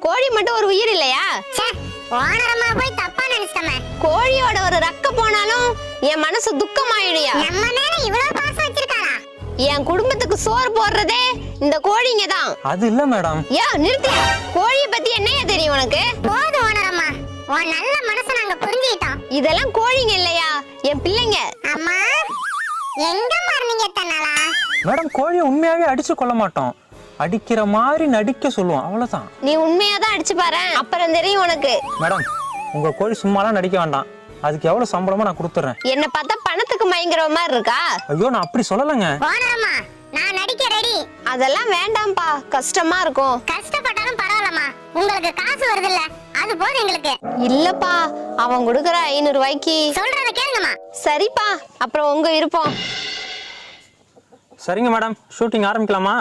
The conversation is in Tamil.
கோழி மட்டும் ஒரு உயிர் இல்லையா? ஓனரமா போய் தப்பா நினைச்சமே. கோழியோட ஒரு ரக்க போனாலும் என் மனசு துக்கமாயிடுயா. நம்ம மேல இவ்வளவு பாசம் வச்சிருக்காளா? என் குடும்பத்துக்கு சோறு போடுறதே இந்த கோழிங்க தான். அது இல்ல மேடம். நிறுத்தியா? கோழிய பத்தி என்னையா தெரியும் உனக்கு? போதும் ஓனரமா, உன் நல்ல மனசை நாங்க புரிஞ்சுக்கிட்டோம். இதெல்லாம் கோழிங்க இல்லையா, என் பிள்ளைங்க. அம்மா எங்க மார்னிங்க தன்னாலா? மேடம் கோழியை உண்மையாவே அடிச்சு கொள்ள மாட்டோம், அடிக்கிற மாதிரி நடிக்க சொல்லுவோம், அவ்வளவுதான். நீ உண்மையாதான் அடிச்சு பாரு, அப்புறம் தெரியும் உனக்கு. மேடம் உங்க கோழி சும்மாலாம் நடிக்க வேண்டாம், அதுக்கு எவ்வளவு சம்பளமா நான் கொடுத்துறேன். என்ன பார்த்தா பணத்துக்கு மயங்குற மாதிரி இருக்கா? ஐயோ நான் அப்படி சொல்லலங்க. ஓனரமா நான் நடிக்க ரெடி. அதெல்லாம் வேண்டாம்பா, கஷ்டமா இருக்கும். கஷ்டப்பட்டாலும் பரவாயில்லம்மா, உங்களுக்கு காசு வருதுல்ல அது போதும் எங்களுக்கு. இல்லப்பா, அவன் கொடுக்கற 500 ரூபாய்க்கு. சொல்றத கேளுங்கம்மா. சரிப்பா, அப்புறம் உங்க விருப்பம். சரிங்க மேடம், ஷூட்டிங் ஆரம்பிக்கலாமா?